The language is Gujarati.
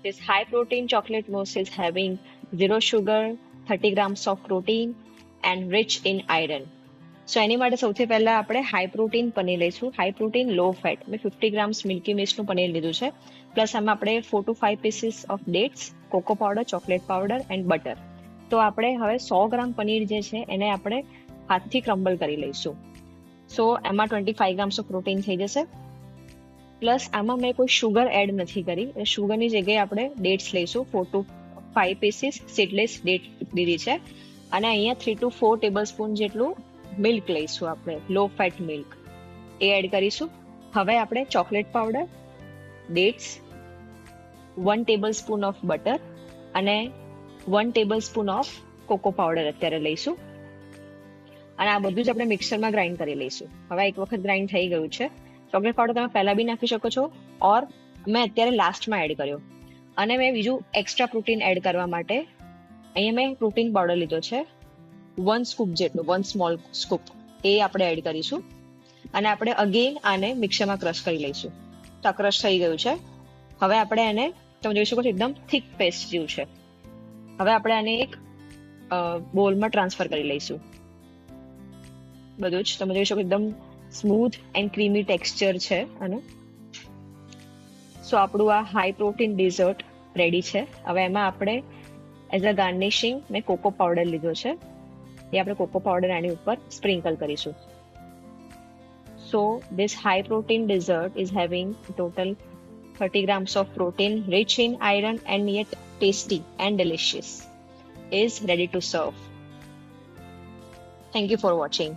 This high protein chocolate mousse is having zero sugar, 30 grams of protein and rich in iron. સો એની માટે સૌથી પહેલા આપણે હાઈ પ્રોટીન પનીર લઈશું. હાઈ પ્રોટીન લો ફેટ. મેં 50 ગ્રામ્સ મિલ્કી મિસ્ટનું પનીર લીધું છે. પ્લસ આમાં આપણે 4 to 5 pieces of dates, cocoa powder, chocolate powder and butter. તો આપણે હવે 100 ગ્રામ પનીર જે છે એને આપણે હાથથી ક્રમ્બલ કરી લઈશું. સો એમાં 25 ગ્રામ્સ ઓફ પ્રોટીન થઈ જશે. પ્લસ આમાં મેં કોઈ શુગર એડ નથી કરી. શુગરની જગ્યાએ આપણે ડેટ્સ લઈશું. 4 to 5 પીસીસ સીડલેસ ડેટ લીધી છે. અને અહીંયા 3 to 4 ટેબલ સ્પૂન જેટલું મિલ્ક લઈશું આપણે, લો ફેટ મિલ્ક એ એડ કરીશું. હવે આપણે chocolate powder, dates, 1 tablespoon of butter અને 1 tablespoon of cocoa powder અત્યારે લઈશું. અને આ બધું જ આપણે મિક્સરમાં ગ્રાઇન્ડ કરી લઈશું. હવે એક વખત ગ્રાઇન્ડ થઈ ગયું છે. ચોકલેટ પાવડર તમે પહેલા બી નાખી શકો છો, ઓર મેં અત્યારે લાસ્ટમાં એડ કર્યો. અને મેં બીજું એક્સ્ટ્રા પ્રોટીન એડ કરવા માટે અહીંયા મેં પ્રોટીન પાવડર લીધો છે, 1 સ્કૂપ જેટલું, 1 સ્મોલ સ્કૂપ એ આપણે એડ કરીશું. અને આપણે અગેન આને મિક્સરમાં ક્રશ કરી લઈશું. તો આ ક્રશ થઈ ગયું છે. હવે આપણે એને તમે જોઈ શકો છો એકદમ થીક પેસ્ટ જેવું છે. હવે આપણે આને એક બોલમાં ટ્રાન્સફર કરી લઈશું. બધું જ તમે જોઈ શકો એકદમ સ્મૂથ એન્ડ ક્રીમી ટેક્સચર છે આનું. સો આપણું આ હાઈ પ્રોટીન ડિઝર્ટ રેડી છે. હવે એમાં આપણે એઝ અ ગાર્નિશિંગ મેં કોકો પાવડર લીધો છે. એ આપણે કોકો પાવડર આની ઉપર સ્પ્રિંકલ કરીશું. સો this high protein dessert is having total 30 grams of protein, rich in iron and yet tasty and delicious. Is ready to serve. Thank you for watching.